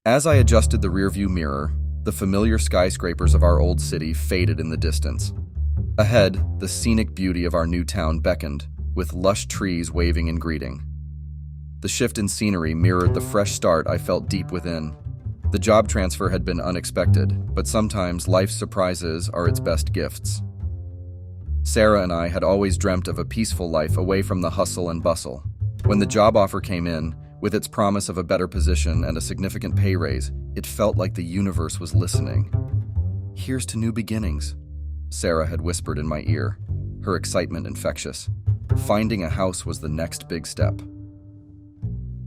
As I adjusted the rearview mirror, the familiar skyscrapers of our old city faded in the distance. Ahead, the scenic beauty of our new town beckoned, with lush trees waving in greeting. The shift in scenery mirrored the fresh start I felt deep within. The job transfer had been unexpected, but sometimes life's surprises are its best gifts. Sarah and I had always dreamt of a peaceful life away from the hustle and bustle. When the job offer came in, with its promise of a better position and a significant pay raise, it felt like the universe was listening. "Here's to new beginnings," Sarah had whispered in my ear, her excitement infectious. Finding a house was the next big step.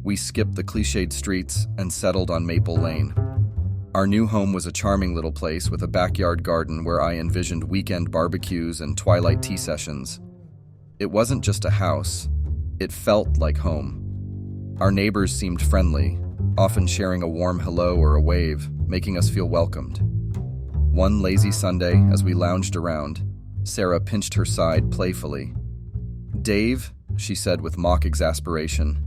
We skipped the cliched streets and settled on Maple Lane. Our new home was a charming little place with a backyard garden where I envisioned weekend barbecues and twilight tea sessions. It wasn't just a house, it felt like home. Our neighbors seemed friendly, often sharing a warm hello or a wave, making us feel welcomed. One lazy Sunday, as we lounged around, Sarah pinched her side playfully. "Dave," she said with mock exasperation,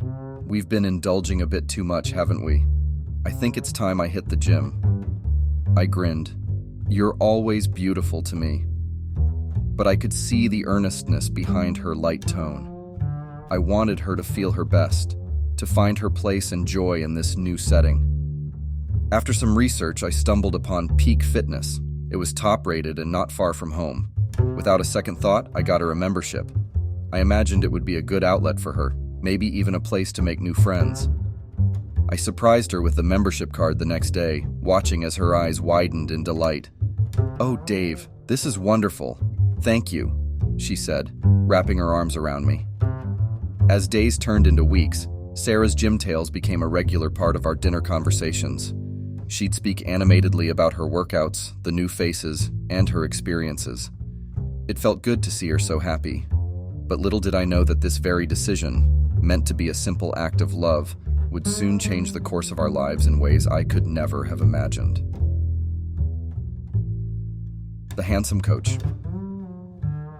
"we've been indulging a bit too much, haven't we? I think it's time I hit the gym." I grinned. "You're always beautiful to me." But I could see the earnestness behind her light tone. I wanted her to feel her best, to find her place and joy in this new setting. After some research, I stumbled upon Peak Fitness. It was top-rated and not far from home. Without a second thought, I got her a membership. I imagined it would be a good outlet for her, maybe even a place to make new friends. I surprised her with the membership card the next day, watching as her eyes widened in delight. "Oh, Dave, this is wonderful. Thank you," she said, wrapping her arms around me. As days turned into weeks, Sarah's gym tales became a regular part of our dinner conversations. She'd speak animatedly about her workouts, the new faces, and her experiences. It felt good to see her so happy. But little did I know that this very decision, meant to be a simple act of love, would soon change the course of our lives in ways I could never have imagined. The handsome coach.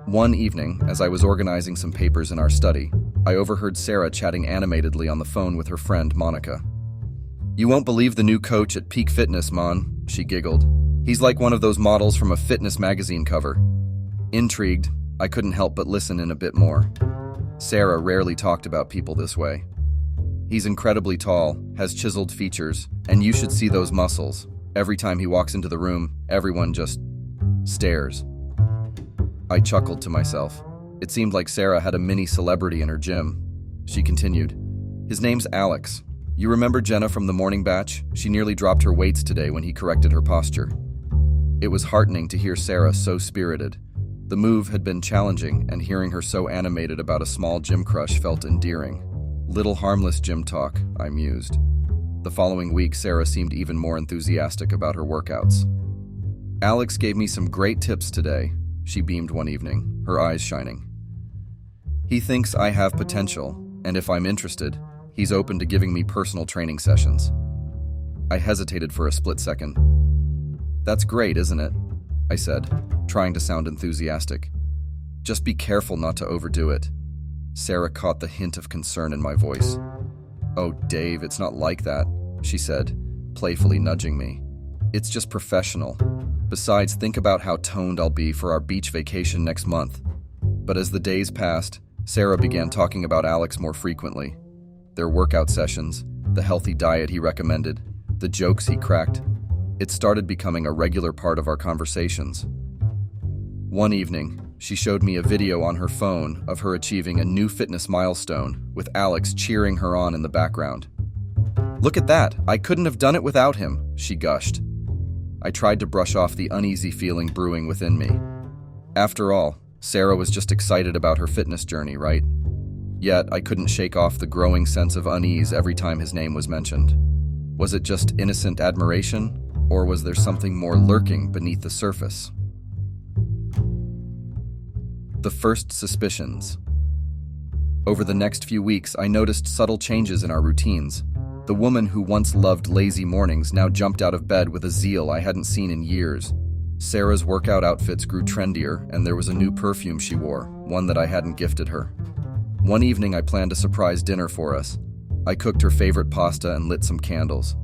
One evening, as I was organizing some papers in our study, I overheard Sarah chatting animatedly on the phone with her friend, Monica. "You won't believe the new coach at Peak Fitness, Mon," she giggled. "He's like one of those models from a fitness magazine cover." Intrigued, I couldn't help but listen in a bit more. Sarah rarely talked about people this way. "He's incredibly tall, has chiseled features, and you should see those muscles. Every time he walks into the room, everyone just stares." I chuckled to myself. It seemed like Sarah had a mini celebrity in her gym. She continued, "His name's Alex. You remember Jenna from the morning batch? She nearly dropped her weights today when he corrected her posture." It was heartening to hear Sarah so spirited. The move had been challenging, and hearing her so animated about a small gym crush felt endearing. Little harmless gym talk, I mused. The following week, Sarah seemed even more enthusiastic about her workouts. "Alex gave me some great tips today," she beamed one evening, her eyes shining. "He thinks I have potential, and if I'm interested, he's open to giving me personal training sessions." I hesitated for a split second. "That's great, isn't it?" I said, trying to sound enthusiastic. "Just be careful not to overdo it." Sarah caught the hint of concern in my voice. "Oh, Dave, it's not like that," she said, playfully nudging me. "It's just professional. Besides, think about how toned I'll be for our beach vacation next month." But as the days passed, Sarah began talking about Alex more frequently. Their workout sessions, the healthy diet he recommended, the jokes he cracked. It started becoming a regular part of our conversations. One evening, she showed me a video on her phone of her achieving a new fitness milestone, with Alex cheering her on in the background. "Look at that! I couldn't have done it without him," she gushed. I tried to brush off the uneasy feeling brewing within me. After all, Sarah was just excited about her fitness journey, right? Yet, I couldn't shake off the growing sense of unease every time his name was mentioned. Was it just innocent admiration, or was there something more lurking beneath the surface? The first suspicions. Over the next few weeks, I noticed subtle changes in our routines. The woman who once loved lazy mornings now jumped out of bed with a zeal I hadn't seen in years. Sarah's workout outfits grew trendier, and there was a new perfume she wore, one that I hadn't gifted her. One evening, I planned a surprise dinner for us. I cooked her favorite pasta and lit some candles.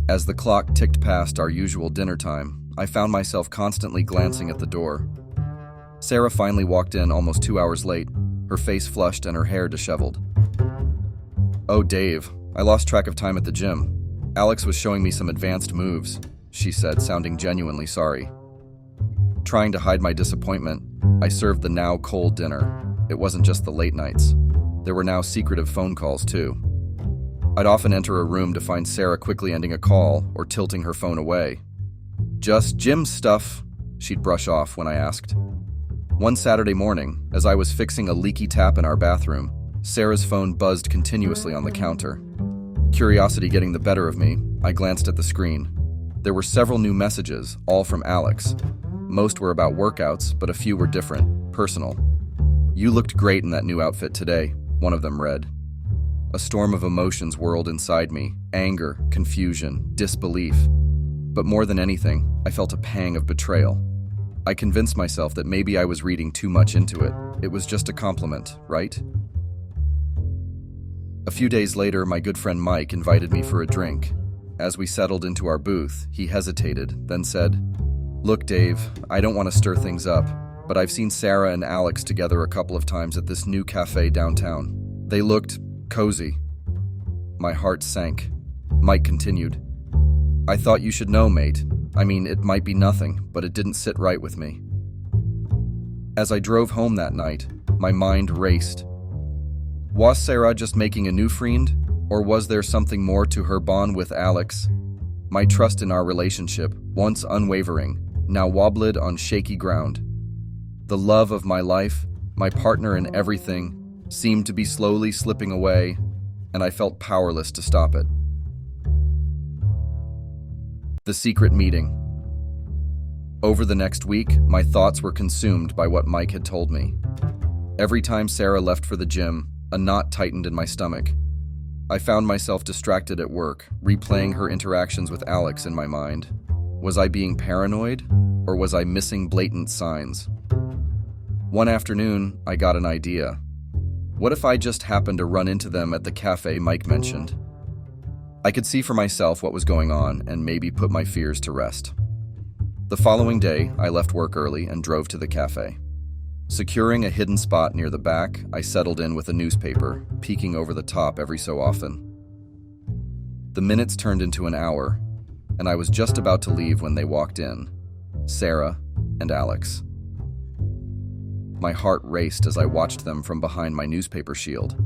As the clock ticked past our usual dinner time, I found myself constantly glancing at the door. Sarah finally walked in almost 2 hours late, her face flushed and her hair disheveled. "Oh, Dave, I lost track of time at the gym. Alex was showing me some advanced moves," she said, sounding genuinely sorry. Trying to hide my disappointment, I served the now cold dinner. It wasn't just the late nights. There were now secretive phone calls, too. I'd often enter a room to find Sarah quickly ending a call or tilting her phone away. "Just gym stuff," she'd brush off when I asked. One Saturday morning, as I was fixing a leaky tap in our bathroom, Sarah's phone buzzed continuously on the counter. Curiosity getting the better of me, I glanced at the screen. There were several new messages, all from Alex. Most were about workouts, but a few were different, personal. "You looked great in that new outfit today," one of them read. A storm of emotions whirled inside me, anger, confusion, disbelief. But more than anything, I felt a pang of betrayal. I convinced myself that maybe I was reading too much into it. It was just a compliment, right? A few days later, my good friend Mike invited me for a drink. As we settled into our booth, he hesitated, then said, "Look, Dave, I don't want to stir things up, but I've seen Sarah and Alex together a couple of times at this new cafe downtown. They looked cozy." My heart sank. Mike continued, "I thought you should know, mate. I mean, it might be nothing, but it didn't sit right with me." As I drove home that night, my mind raced. Was Sarah just making a new friend, or was there something more to her bond with Alex? My trust in our relationship, once unwavering, now wobbled on shaky ground. The love of my life, my partner in everything, seemed to be slowly slipping away, and I felt powerless to stop it. The secret meeting. Over the next week, my thoughts were consumed by what Mike had told me. Every time Sarah left for the gym, a knot tightened in my stomach. I found myself distracted at work, replaying her interactions with Alex in my mind. Was I being paranoid, or was I missing blatant signs? One afternoon, I got an idea. What if I just happened to run into them at the cafe Mike mentioned? I could see for myself what was going on and maybe put my fears to rest. The following day, I left work early and drove to the cafe. Securing a hidden spot near the back, I settled in with a newspaper, peeking over the top every so often. The minutes turned into an hour, and I was just about to leave when they walked in, Sarah and Alex. My heart raced as I watched them from behind my newspaper shield.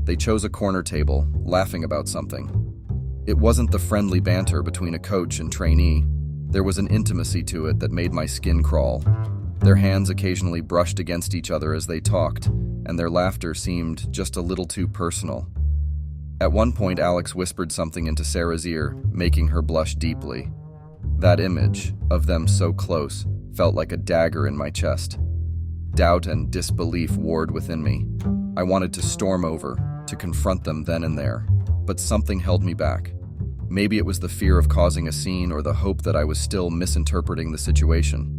They chose a corner table, laughing about something. It wasn't the friendly banter between a coach and trainee. There was an intimacy to it that made my skin crawl. Their hands occasionally brushed against each other as they talked, and their laughter seemed just a little too personal. At one point, Alex whispered something into Sarah's ear, making her blush deeply. That image, of them so close, felt like a dagger in my chest. Doubt and disbelief warred within me. I wanted to storm over, to confront them then and there, but something held me back. Maybe it was the fear of causing a scene or the hope that I was still misinterpreting the situation.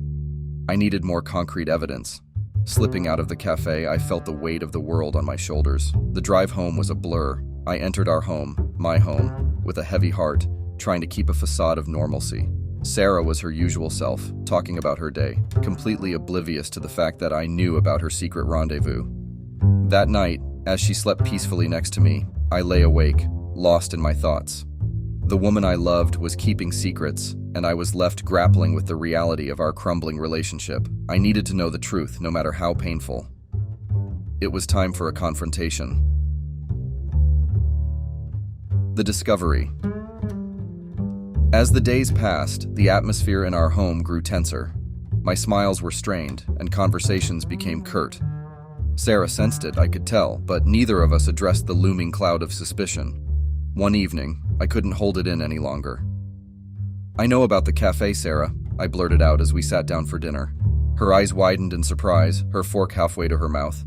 I needed more concrete evidence. Slipping out of the cafe, I felt the weight of the world on my shoulders. The drive home was a blur. I entered our home, my home, with a heavy heart, trying to keep a facade of normalcy. Sarah was her usual self, talking about her day, completely oblivious to the fact that I knew about her secret rendezvous. That night, as she slept peacefully next to me, I lay awake, lost in my thoughts. The woman I loved was keeping secrets, and I was left grappling with the reality of our crumbling relationship. I needed to know the truth, no matter how painful. It was time for a confrontation. The discovery. As the days passed, the atmosphere in our home grew tenser. My smiles were strained, and conversations became curt. Sarah sensed it, I could tell, but neither of us addressed the looming cloud of suspicion. One evening, I couldn't hold it in any longer. "I know about the cafe, Sarah," I blurted out as we sat down for dinner. Her eyes widened in surprise, her fork halfway to her mouth.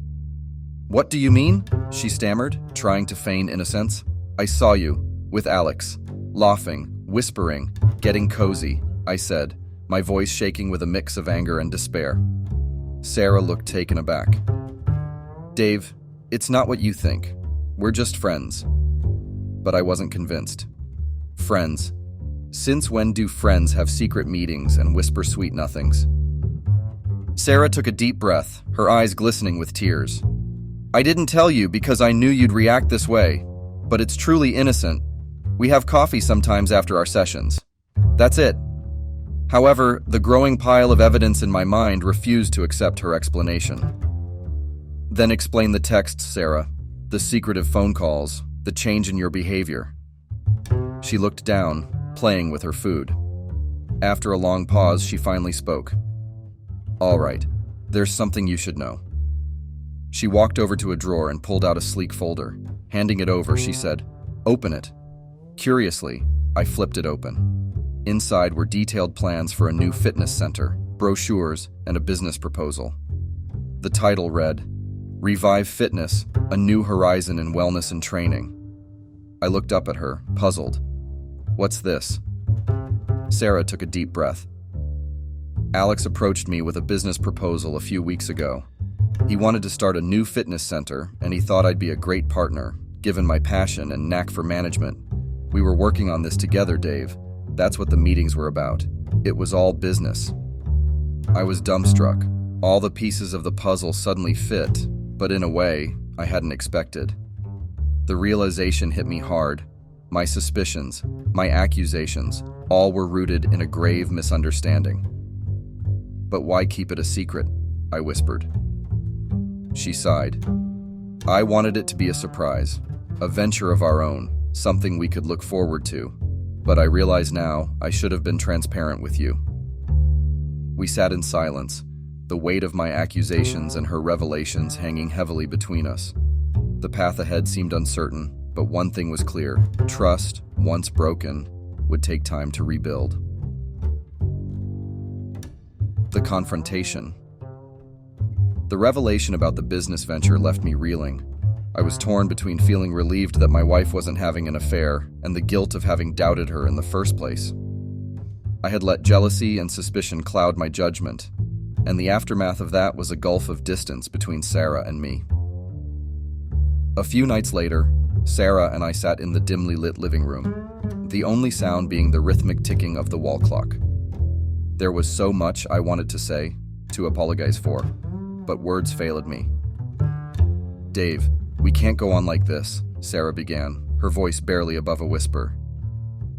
"What do you mean?" she stammered, trying to feign innocence. "I saw you, with Alex, laughing, whispering, getting cozy," I said, my voice shaking with a mix of anger and despair. Sarah looked taken aback. "Dave, it's not what you think. We're just friends." But I wasn't convinced. Friends. Since when do friends have secret meetings and whisper sweet nothings? Sarah took a deep breath, her eyes glistening with tears. I didn't tell you because I knew you'd react this way, but it's truly innocent. We have coffee sometimes after our sessions. That's it. However, the growing pile of evidence in my mind refused to accept her explanation. Then explain the texts, Sarah, the secretive phone calls, the change in your behavior. She looked down, playing with her food. After a long pause, she finally spoke. All right, there's something you should know. She walked over to a drawer and pulled out a sleek folder. Handing it over, she said, Open it. Curiously, I flipped it open. Inside were detailed plans for a new fitness center, brochures, and a business proposal. The title read, Revive Fitness, a New Horizon in Wellness and Training. I looked up at her, puzzled. What's this? Sarah took a deep breath. Alex approached me with a business proposal a few weeks ago. He wanted to start a new fitness center, and he thought I'd be a great partner, given my passion and knack for management. We were working on this together, Dave. That's what the meetings were about. It was all business. I was dumbstruck. All the pieces of the puzzle suddenly fit, but in a way I hadn't expected. The realization hit me hard. My suspicions, my accusations, all were rooted in a grave misunderstanding. But why keep it a secret? I whispered. She sighed. I wanted it to be a surprise, a venture of our own, something we could look forward to. But I realize now I should have been transparent with you. We sat in silence, the weight of my accusations and her revelations hanging heavily between us. The path ahead seemed uncertain, but one thing was clear. Trust, once broken, would take time to rebuild. The confrontation. The revelation about the business venture left me reeling. I was torn between feeling relieved that my wife wasn't having an affair and the guilt of having doubted her in the first place. I had let jealousy and suspicion cloud my judgment, and the aftermath of that was a gulf of distance between Sarah and me. A few nights later, Sarah and I sat in the dimly lit living room, the only sound being the rhythmic ticking of the wall clock. There was so much I wanted to say, to apologize for, but words failed me. Dave, we can't go on like this, Sarah began, her voice barely above a whisper.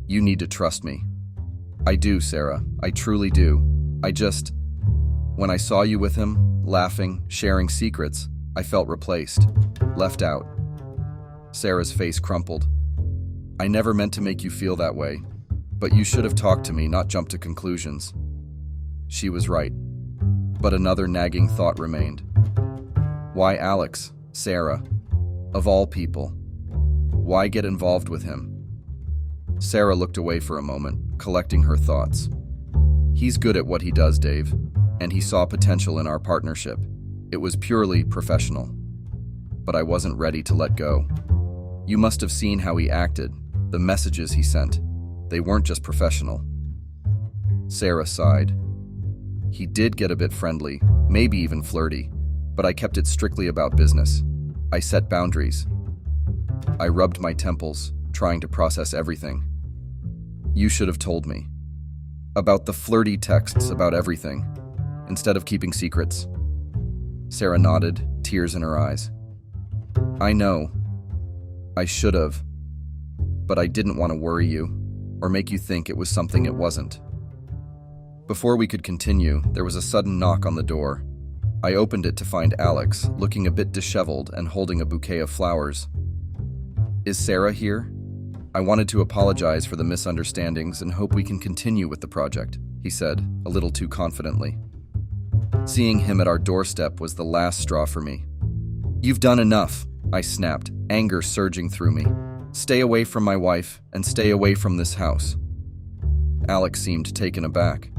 You need to trust me. I do, Sarah. I truly do. When I saw you with him, laughing, sharing secrets, I felt replaced, left out. Sarah's face crumpled. I never meant to make you feel that way, but you should have talked to me, not jumped to conclusions. She was right. But another nagging thought remained. Why Alex, Sarah? Of all people. Why get involved with him? Sarah looked away for a moment, collecting her thoughts. He's good at what he does, Dave, and he saw potential in our partnership. It was purely professional. But I wasn't ready to let go. You must have seen how he acted, the messages he sent. They weren't just professional. Sarah sighed. He did get a bit friendly, maybe even flirty, but I kept it strictly about business. I set boundaries. I rubbed my temples, trying to process everything. You should have told me. About the flirty texts, about everything, instead of keeping secrets. Sarah nodded, tears in her eyes. I know. I should have. But I didn't want to worry you, or make you think it was something it wasn't. Before we could continue, there was a sudden knock on the door. I opened it to find Alex, looking a bit disheveled and holding a bouquet of flowers. Is Sarah here? I wanted to apologize for the misunderstandings and hope we can continue with the project, he said, a little too confidently. Seeing him at our doorstep was the last straw for me. You've done enough, I snapped, anger surging through me. Stay away from my wife and stay away from this house. Alex seemed taken aback.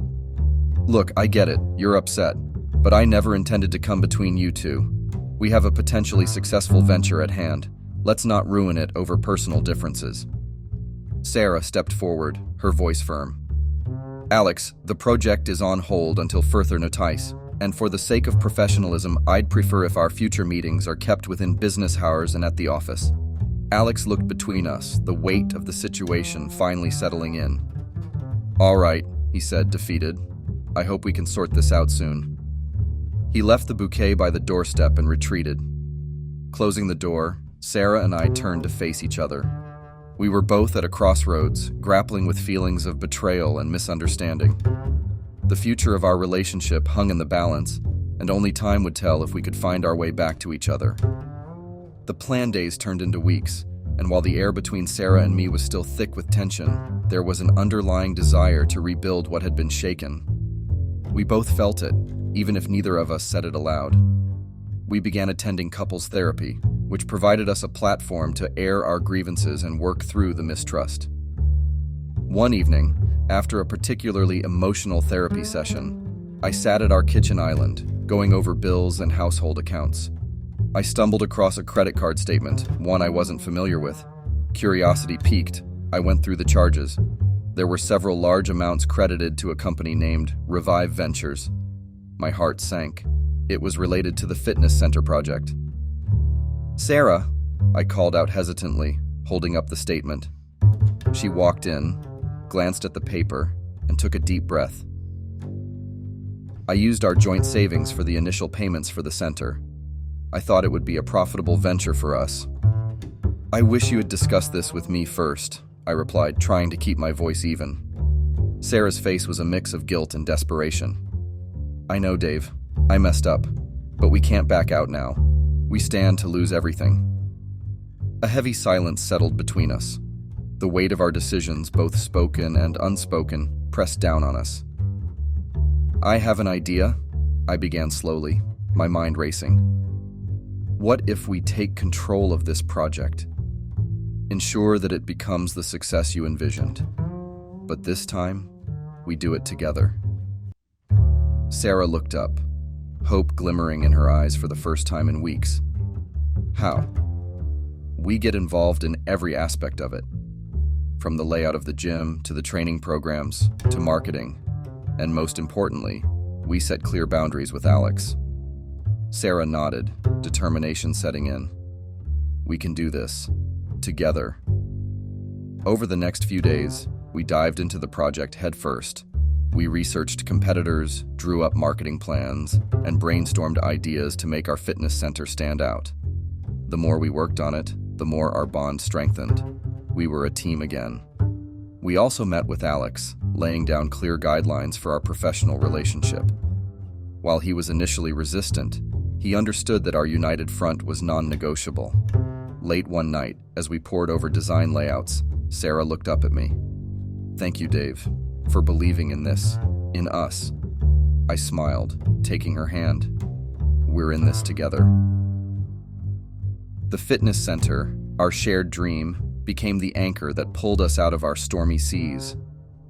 Look, I get it, you're upset, but I never intended to come between you two. We have a potentially successful venture at hand. Let's not ruin it over personal differences. Sarah stepped forward, her voice firm. Alex, the project is on hold until further notice, and for the sake of professionalism, I'd prefer if our future meetings are kept within business hours and at the office. Alex looked between us, the weight of the situation finally settling in. "All right," he said, defeated. "I hope we can sort this out soon." He left the bouquet by the doorstep and retreated. Closing the door, Sarah and I turned to face each other. We were both at a crossroads, grappling with feelings of betrayal and misunderstanding. The future of our relationship hung in the balance, and only time would tell if we could find our way back to each other. The planned days turned into weeks, and while the air between Sarah and me was still thick with tension, there was an underlying desire to rebuild what had been shaken. We both felt it, even if neither of us said it aloud. We began attending couples therapy, which provided us a platform to air our grievances and work through the mistrust. One evening, after a particularly emotional therapy session, I sat at our kitchen island, going over bills and household accounts. I stumbled across a credit card statement, one I wasn't familiar with. Curiosity piqued. I went through the charges. There were several large amounts credited to a company named Revive Ventures. My heart sank. It was related to the fitness center project. "Sarah," I called out hesitantly, holding up the statement. She walked in, glanced at the paper, and took a deep breath. "I used our joint savings for the initial payments for the center. I thought it would be a profitable venture for us." "I wish you had discussed this with me first," I replied, trying to keep my voice even. Sarah's face was a mix of guilt and desperation. "I know, Dave. I messed up. But we can't back out now. We stand to lose everything." A heavy silence settled between us. The weight of our decisions, both spoken and unspoken, pressed down on us. "I have an idea," I began slowly, my mind racing. "What if we take control of this project? Ensure that it becomes the success you envisioned. But this time, we do it together." Sarah looked up, hope glimmering in her eyes for the first time in weeks. "How?" "We get involved in every aspect of it. From the layout of the gym, to the training programs, to marketing. And most importantly, we set clear boundaries with Alex." Sarah nodded, determination setting in. "We can do this. Together." Over the next few days, we dived into the project headfirst. We researched competitors, drew up marketing plans, and brainstormed ideas to make our fitness center stand out. The more we worked on it, the more our bond strengthened. We were a team again. We also met with Alex, laying down clear guidelines for our professional relationship. While he was initially resistant, he understood that our united front was non-negotiable. Late one night, as we pored over design layouts, Sarah looked up at me. "Thank you, Dave, for believing in this, in us." I smiled, taking her hand. "We're in this together." The fitness center, our shared dream, became the anchor that pulled us out of our stormy seas.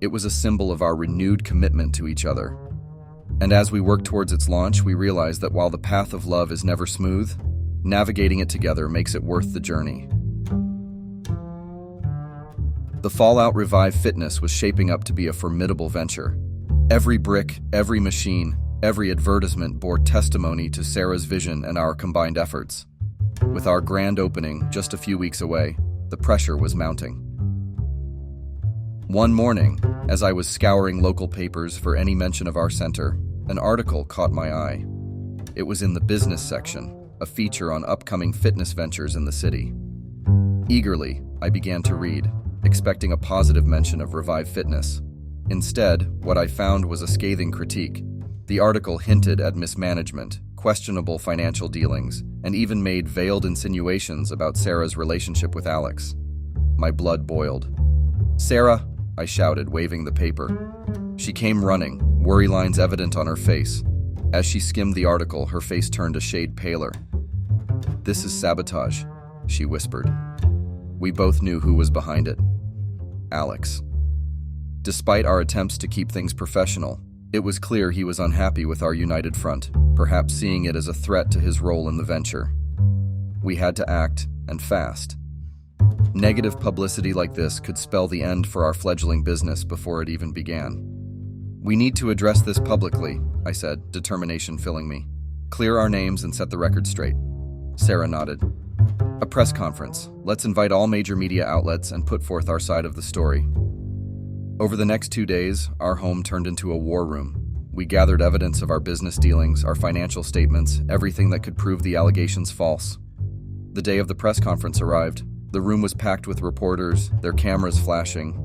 It was a symbol of our renewed commitment to each other. And as we worked towards its launch, we realized that while the path of love is never smooth, navigating it together makes it worth the journey. The Fallout Revive Fitness was shaping up to be a formidable venture. Every brick, every machine, every advertisement bore testimony to Sarah's vision and our combined efforts. With our grand opening just a few weeks away, the pressure was mounting. One morning, as I was scouring local papers for any mention of our center, an article caught my eye. It was in the business section, a feature on upcoming fitness ventures in the city. Eagerly, I began to read, expecting a positive mention of Revive Fitness. Instead, what I found was a scathing critique. The article hinted at mismanagement, questionable financial dealings, and even made veiled insinuations about Sarah's relationship with Alex. My blood boiled. "Sarah!" I shouted, waving the paper. She came running, worry lines evident on her face. As she skimmed the article, her face turned a shade paler. "This is sabotage," she whispered. We both knew who was behind it. Alex. Despite our attempts to keep things professional, it was clear he was unhappy with our united front, perhaps seeing it as a threat to his role in the venture. We had to act, and fast. Negative publicity like this could spell the end for our fledgling business before it even began. "We need to address this publicly," I said, determination filling me. "Clear our names and set the record straight." Sarah nodded. "A press conference. Let's invite all major media outlets and put forth our side of the story." Over the next 2 days, our home turned into a war room. We gathered evidence of our business dealings, our financial statements, everything that could prove the allegations false. The day of the press conference arrived. The room was packed with reporters, their cameras flashing.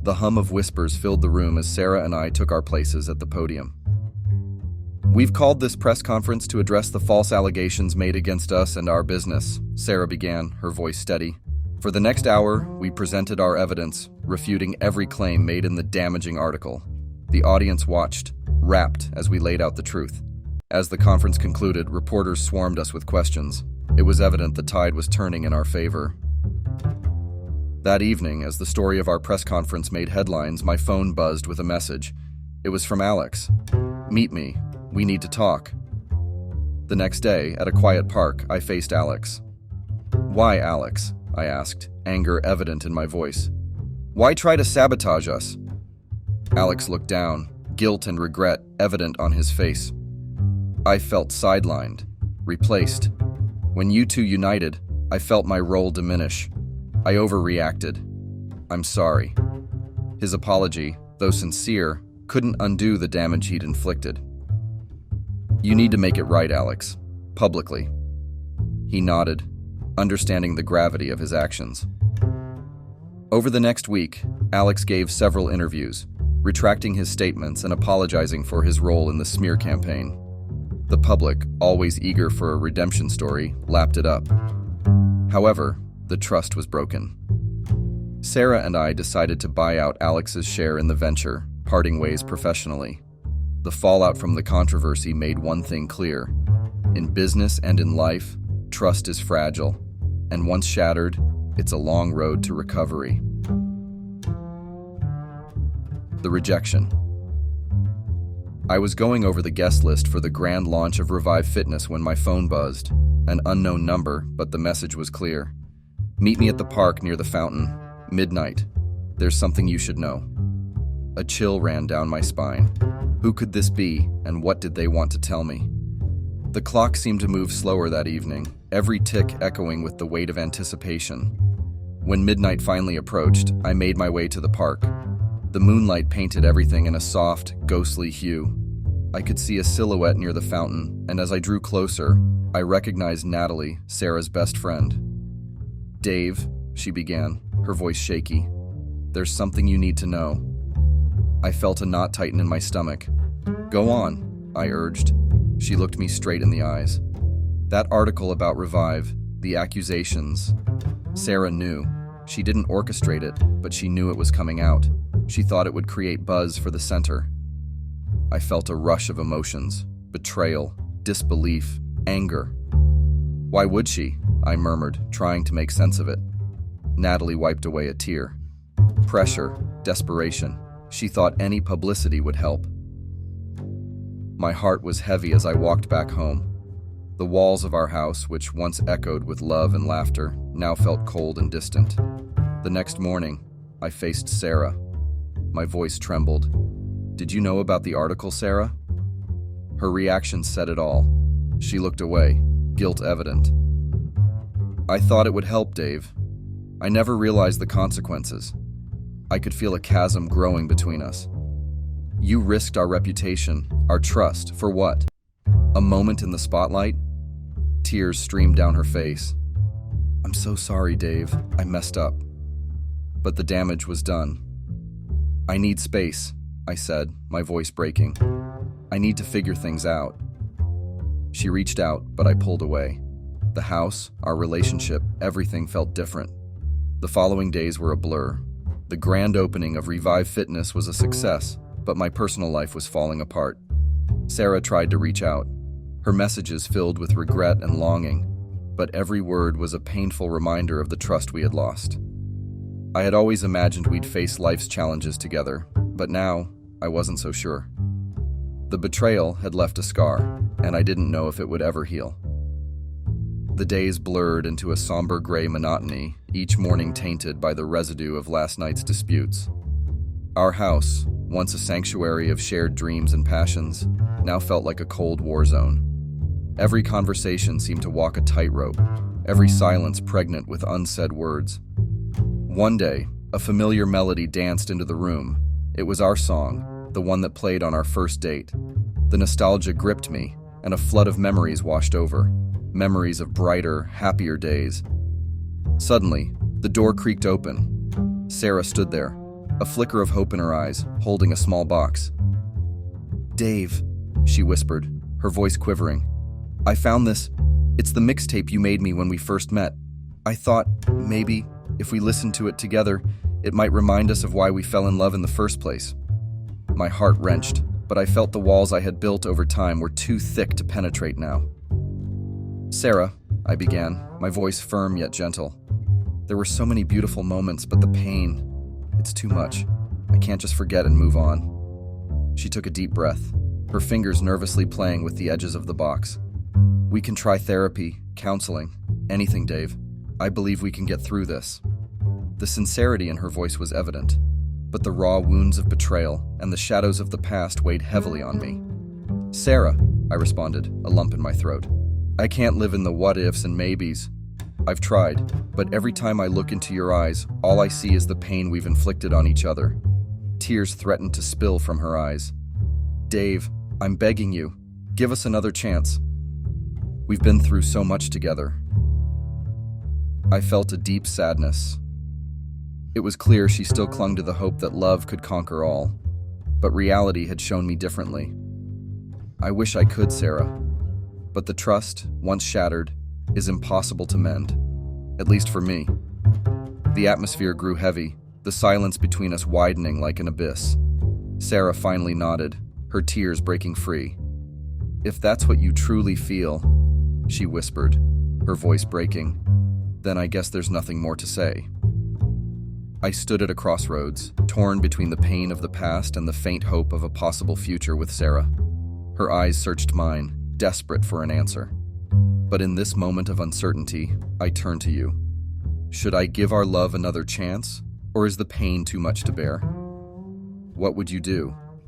The hum of whispers filled the room as Sarah and I took our places at the podium. "We've called this press conference to address the false allegations made against us and our business," Sarah began, her voice steady. "For the next hour, we presented our evidence, refuting every claim made in the damaging article. The audience watched, rapt, as we laid out the truth. As the conference concluded, reporters swarmed us with questions. It was evident the tide was turning in our favor. That evening, as the story of our press conference made headlines, my phone buzzed with a message. It was from Alex. "Meet me. We need to talk." The next day, at a quiet park, I faced Alex. "Why, Alex?" I asked, anger evident in my voice. "Why try to sabotage us?" Alex looked down, guilt and regret evident on his face. "I felt sidelined, replaced. When you two united, I felt my role diminish. I overreacted. I'm sorry." His apology, though sincere, couldn't undo the damage he'd inflicted. "You need to make it right, Alex. Publicly." He nodded, understanding the gravity of his actions. Over the next week, Alex gave several interviews, retracting his statements and apologizing for his role in the smear campaign. The public, always eager for a redemption story, lapped it up. However, the trust was broken. Sarah and I decided to buy out Alex's share in the venture, parting ways professionally. The fallout from the controversy made one thing clear. In business and in life, trust is fragile, and once shattered, it's a long road to recovery. The rejection. I was going over the guest list for the grand launch of Revive Fitness when my phone buzzed. An unknown number, but the message was clear. "Meet me at the park near the fountain. Midnight. There's something you should know." A chill ran down my spine. Who could this be, and what did they want to tell me? The clock seemed to move slower that evening, every tick echoing with the weight of anticipation. When midnight finally approached, I made my way to the park. The moonlight painted everything in a soft, ghostly hue. I could see a silhouette near the fountain, and as I drew closer, I recognized Natalie, Sarah's best friend. "Dave," she began, her voice shaky, "there's something you need to know." I felt a knot tighten in my stomach. "Go on," I urged. She looked me straight in the eyes. "That article about Revive, the accusations." Sarah knew. She didn't orchestrate it, but she knew it was coming out. She thought it would create buzz for the center. I felt a rush of emotions: betrayal, disbelief, anger. "Why would she?" I murmured, trying to make sense of it. Natalie wiped away a tear. Pressure, desperation. She thought any publicity would help. My heart was heavy as I walked back home. The walls of our house, which once echoed with love and laughter, now felt cold and distant. The next morning, I faced Sarah. My voice trembled. "Did you know about the article, Sarah?" Her reaction said it all. She looked away, guilt evident. "I thought it would help, Dave. I never realized the consequences." I could feel a chasm growing between us. "You risked our reputation, our trust, for what? A moment in the spotlight?" Tears streamed down her face. "I'm so sorry, Dave. I messed up." But the damage was done. "I need space," I said, my voice breaking. "I need to figure things out." She reached out, but I pulled away. The house, our relationship, everything felt different. The following days were a blur. The grand opening of Revive Fitness was a success, but my personal life was falling apart. Sarah tried to reach out. Her messages filled with regret and longing, but every word was a painful reminder of the trust we had lost. I had always imagined we'd face life's challenges together, but now I wasn't so sure. The betrayal had left a scar, and I didn't know if it would ever heal. The days blurred into a somber gray monotony, each morning tainted by the residue of last night's disputes. Our house, once a sanctuary of shared dreams and passions, now felt like a cold war zone. Every conversation seemed to walk a tightrope, every silence pregnant with unsaid words. One day, A familiar melody danced into the room. It was our song, the one that played on our first date. The nostalgia gripped me, and a flood of memories washed over. Memories of brighter, happier days. Suddenly, the door creaked open. Sarah stood there, a flicker of hope in her eyes, holding a small box. "Dave," she whispered, her voice quivering. "I found this. It's the mixtape you made me when we first met. I thought, maybe, if we listened to it together, it might remind us of why we fell in love in the first place." My heart wrenched, but I felt the walls I had built over time were too thick to penetrate now. "Sarah," I began, my voice firm yet gentle. "There were so many beautiful moments, but the pain, it's too much. I can't just forget and move on." She took a deep breath, her fingers nervously playing with the edges of the box. "We can try therapy, counseling, anything, Dave. I believe we can get through this." The sincerity in her voice was evident, but the raw wounds of betrayal and the shadows of the past weighed heavily on me. "Sarah," I responded, a lump in my throat. "I can't live in the what-ifs and maybes. I've tried, but every time I look into your eyes, all I see is the pain we've inflicted on each other." Tears threatened to spill from her eyes. "Dave, I'm begging you, give us another chance. We've been through so much together." I felt a deep sadness. It was clear she still clung to the hope that love could conquer all, but reality had shown me differently. "I wish I could, Sarah, but the trust, once shattered, is impossible to mend, at least for me." The atmosphere grew heavy, the silence between us widening like an abyss. Sarah finally nodded, her tears breaking free. "If that's what you truly feel," she whispered, her voice breaking, "then I guess there's nothing more to say." I stood at a crossroads, torn between the pain of the past and the faint hope of a possible future with Sarah. Her eyes searched mine, desperate for an answer. But in this moment of uncertainty, I turned to you. Should I give our love another chance, or is the pain too much to bear? What would you do?